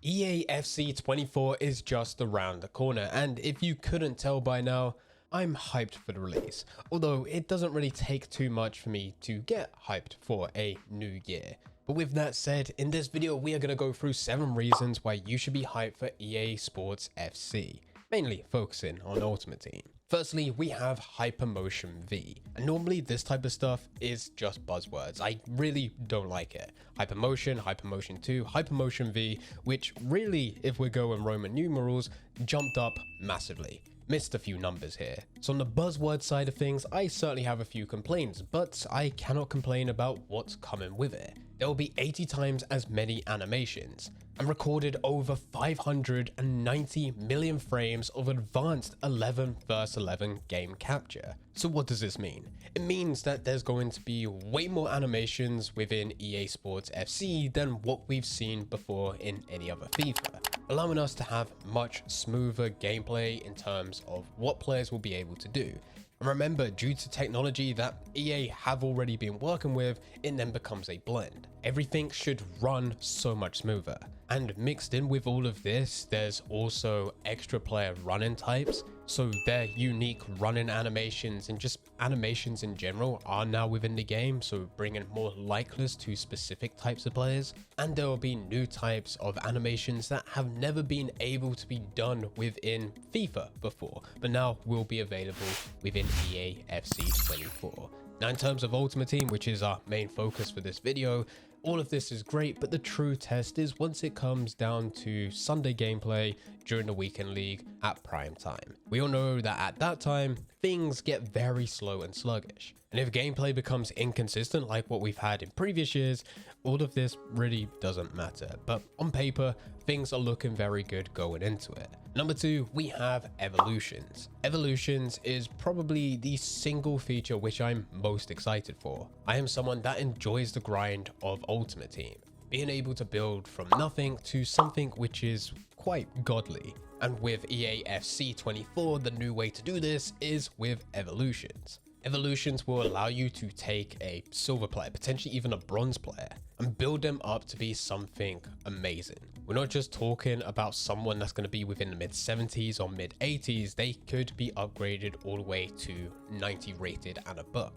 EA FC 24 is just around the corner, and if you couldn't tell by now, I'm hyped for the release, although it doesn't really take too much for me to get hyped for a new year. But with that said, in this video we are going to go through 7 reasons why you should be hyped for EA Sports FC, mainly focusing on Ultimate Team. Firstly, we have HyperMotion V, and normally this type of stuff is just buzzwords. I really don't like it. HyperMotion, HyperMotion 2, HyperMotion V, which really, if we're going Roman numerals, jumped up massively. Missed a few numbers here. So on the buzzword side of things, I certainly have a few complaints, but I cannot complain about what's coming with it. There will be 80 times as many animations, and recorded over 590 million frames of advanced 11 vs 11 game capture. So what does this mean? It means that there's going to be way more animations within EA Sports FC than what we've seen before in any other FIFA, allowing us to have much smoother gameplay in terms of what players will be able to do. And remember, due to technology that EA have already been working with, it then becomes a blend. Everything should run so much smoother. And mixed in with all of this, there's also extra player run-in types. So their unique run-in animations and just animations in general are now within the game, so bringing more likeness to specific types of players. And there will be new types of animations that have never been able to be done within FIFA before, but now will be available within EA FC 24. Now in terms of Ultimate Team, which is our main focus for this video, all of this is great, but the true test is once it comes down to Sunday gameplay during the weekend league at prime time. We all know that at that time, things get very slow and sluggish. And if gameplay becomes inconsistent like what we've had in previous years, all of this really doesn't matter. But on paper, things are looking very good going into it. Number 2, we have Evolutions. Evolutions is probably the single feature which I'm most excited for. I am someone that enjoys the grind of Ultimate Team, being able to build from nothing to something which is quite godly. And with EA FC 24, the new way to do this is with Evolutions. Evolutions will allow you to take a silver player, potentially even a bronze player, and build them up to be something amazing. We're not just talking about someone that's going to be within the mid 70s or mid 80s, they could be upgraded all the way to 90 rated and above.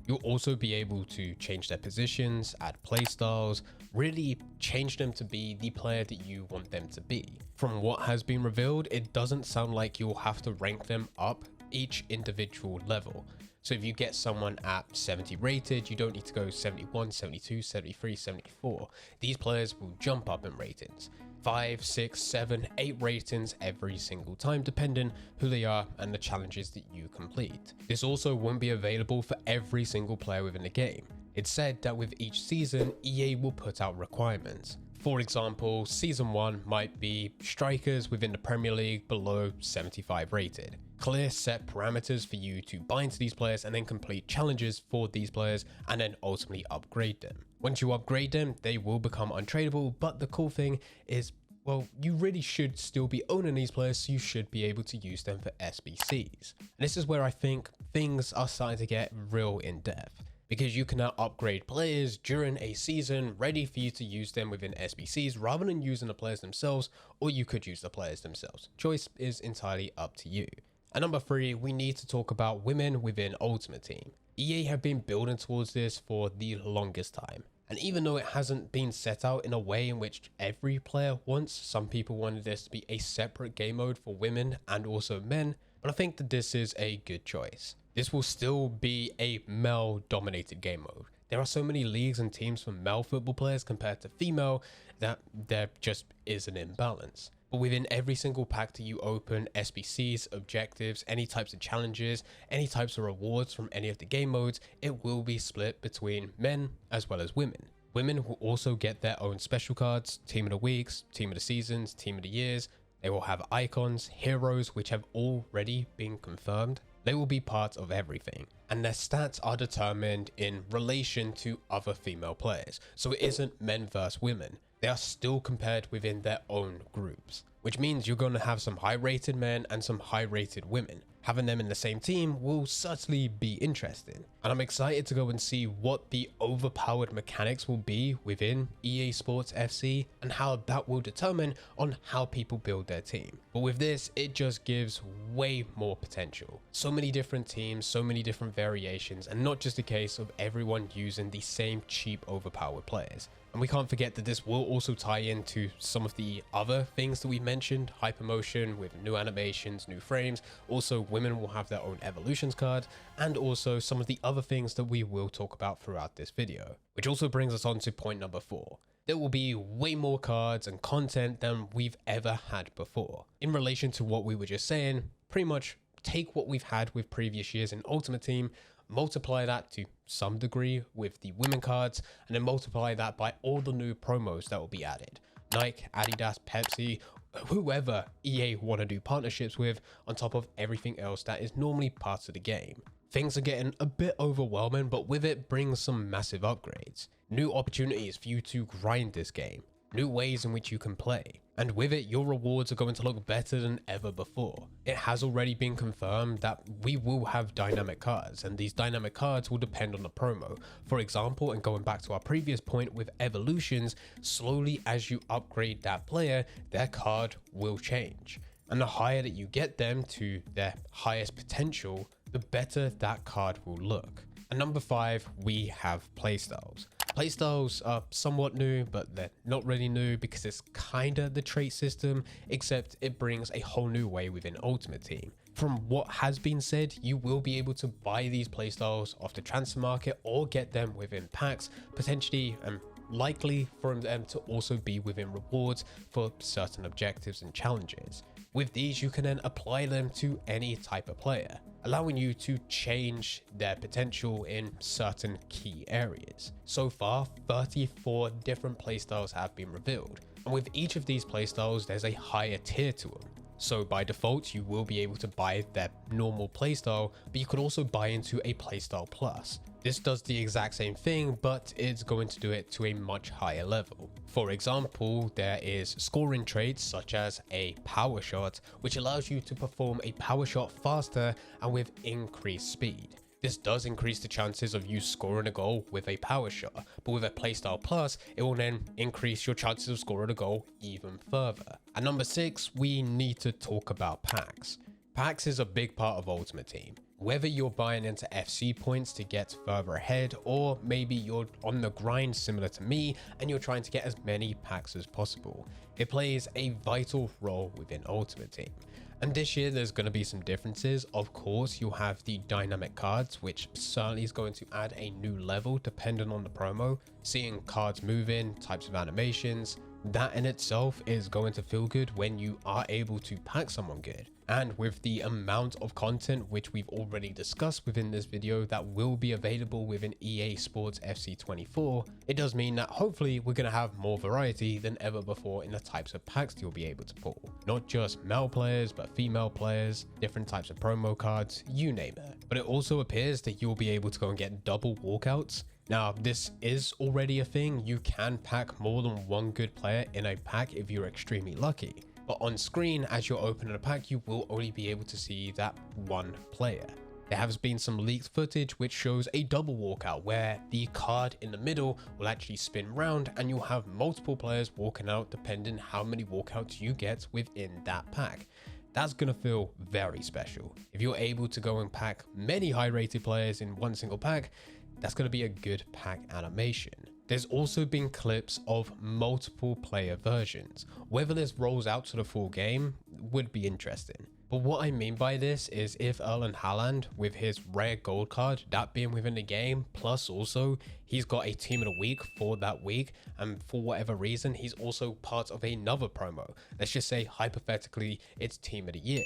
You'll also be able to change their positions, add playstyles, really change them to be the player that you want them to be. From what has been revealed, it doesn't sound like you'll have to rank them up each individual level. So if you get someone at 70 rated, you don't need to go 71, 72, 73, 74. These players will jump up in ratings. 5, 6, 7, 8 ratings every single time, depending who they are and the challenges that you complete. This also won't be available for every single player within the game. It's said that with each season, EA will put out requirements. For example, season 1 might be strikers within the Premier League below 75 rated. Clear set parameters for you to bind to these players and then complete challenges for these players and then ultimately upgrade them. Once you upgrade them, they will become untradeable, but the cool thing is, well, you really should still be owning these players, so you should be able to use them for SBCs. And this is where I think things are starting to get real in depth, because you can now upgrade players during a season ready for you to use them within SBCs rather than using the players themselves, or you could use the players themselves. Choice is entirely up to you. And number 3, we need to talk about women within Ultimate Team. EA have been building towards this for the longest time. And even though it hasn't been set out in a way in which every player wants, some people wanted this to be a separate game mode for women and also men, but I think that this is a good choice. This will still be a male-dominated game mode. There are so many leagues and teams for male football players compared to female that there just is an imbalance. But within every single pack that you open, SBCs, objectives, any types of challenges, any types of rewards from any of the game modes, it will be split between men as well as women. Women will also get their own special cards, team of the weeks, team of the seasons, team of the years. They will have icons, heroes, which have already been confirmed. They will be part of everything, and their stats are determined in relation to other female players. So it isn't men versus women. They are still compared within their own groups, which means you're going to have some high rated men and some high rated women. Having them in the same team will certainly be interesting, and I'm excited to go and see what the overpowered mechanics will be within EA Sports FC and how that will determine on how people build their team. But with this, it just gives way more potential. So many different teams, so many different variations, and not just a case of everyone using the same cheap overpowered players. And we can't forget that this will also tie into some of the other things that we mentioned, HyperMotion with new animations, new frames. Also, women will have their own evolutions card, and also some of the other things that we will talk about throughout this video. Which also brings us on to point number 4. There will be way more cards and content than we've ever had before. In relation to what we were just saying, pretty much take what we've had with previous years in Ultimate Team, multiply that to some degree with the women cards, and then multiply that by all the new promos that will be added. Nike, Adidas, Pepsi, whoever EA want to do partnerships with, on top of everything else that is normally part of the game. Things are getting a bit overwhelming, but with it brings some massive upgrades. New opportunities for you to grind this game. New ways in which you can play. And with it, your rewards are going to look better than ever before. It has already been confirmed that we will have dynamic cards, and these dynamic cards will depend on the promo. For example, and going back to our previous point with evolutions, slowly as you upgrade that player, their card will change. And the higher that you get them to their highest potential, the better that card will look. And number 5, we have playstyles. Playstyles are somewhat new, but they're not really new because it's kinda the trait system, except it brings a whole new way within Ultimate Team. From what has been said, you will be able to buy these playstyles off the transfer market or get them within packs, potentially and likely for them to also be within rewards for certain objectives and challenges. With these, you can then apply them to any type of player, allowing you to change their potential in certain key areas. So far, 34 different playstyles have been revealed, and with each of these playstyles, there's a higher tier to them. So by default, you will be able to buy their normal playstyle, but you could also buy into a playstyle plus. This does the exact same thing, but it's going to do it to a much higher level. For example, there is scoring traits such as a power shot, which allows you to perform a power shot faster and with increased speed. This does increase the chances of you scoring a goal with a power shot, but with a playstyle plus, it will then increase your chances of scoring a goal even further. At number 6, we need to talk about packs. Packs is a big part of Ultimate Team. Whether you're buying into FC points to get further ahead, or maybe you're on the grind similar to me and you're trying to get as many packs as possible, it plays a vital role within Ultimate Team. And this year there's going to be some differences. Of course, you'll have the dynamic cards, which certainly is going to add a new level depending on the promo. Seeing cards move in, types of animations, that in itself is going to feel good when you are able to pack someone good. And with the amount of content which we've already discussed within this video that will be available within EA Sports FC 24, it does mean that hopefully we're going to have more variety than ever before in the types of packs you'll be able to pull. Not just male players, but female players, different types of promo cards, you name it. But it also appears that you'll be able to go and get double walkouts. Now, this is already a thing. You can pack more than one good player in a pack if you're extremely lucky. But on screen, as you're opening a pack, you will only be able to see that one player. There has been some leaked footage which shows a double walkout where the card in the middle will actually spin round and you'll have multiple players walking out depending how many walkouts you get within that pack. That's going to feel very special. If you're able to go and pack many high rated players in one single pack, that's going to be a good pack animation. There's also been clips of multiple player versions. Whether this rolls out to the full game would be interesting. But what I mean by this is if Erling Haaland with his rare gold card, that being within the game, plus also he's got a team of the week for that week, and for whatever reason, he's also part of another promo. Let's just say hypothetically, it's team of the year.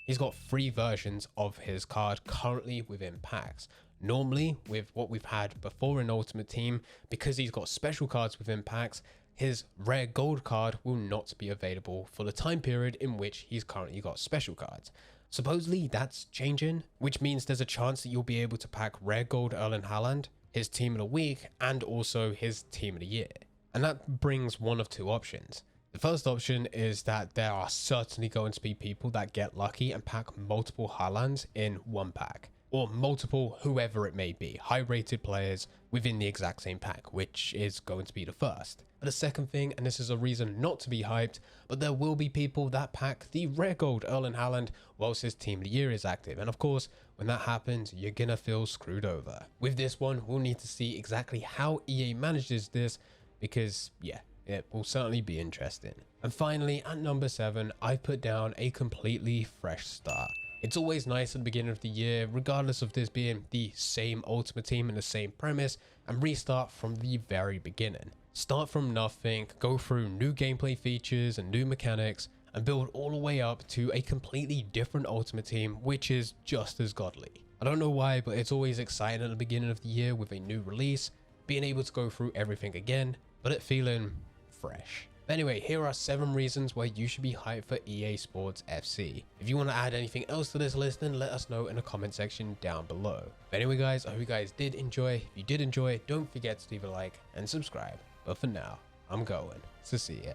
He's got 3 versions of his card currently within packs. Normally, with what we've had before in Ultimate Team, because he's got special cards within packs, his rare gold card will not be available for the time period in which he's currently got special cards. Supposedly that's changing, which means there's a chance that you'll be able to pack rare gold Erling Haaland, his team of the week, and also his team of the year. And that brings one of 2 options. The first option is that there are certainly going to be people that get lucky and pack multiple Haalands in one pack, or multiple whoever it may be, high rated players within the exact same pack, which is going to be the first. But the second thing, and this is a reason not to be hyped, but there will be people that pack the rare gold Erling Haaland whilst his team of the year is active, and of course when that happens you're gonna feel screwed over. With this one we'll need to see exactly how EA manages this, because yeah, it will certainly be interesting. And finally, at number 7, I put down a completely fresh start. It's always nice at the beginning of the year, regardless of this being the same Ultimate Team and the same premise, and restart from the very beginning. Start from nothing, go through new gameplay features and new mechanics, and build all the way up to a completely different Ultimate Team, which is just as godly. I don't know why, but it's always exciting at the beginning of the year with a new release, being able to go through everything again, but it feeling fresh. Anyway, here are 7 reasons why you should be hyped for EA Sports FC. If you want to add anything else to this list, then let us know in the comment section down below. But anyway guys, I hope you guys did enjoy. If you did enjoy, don't forget to leave a like and subscribe. But for now, I'm going. So see ya.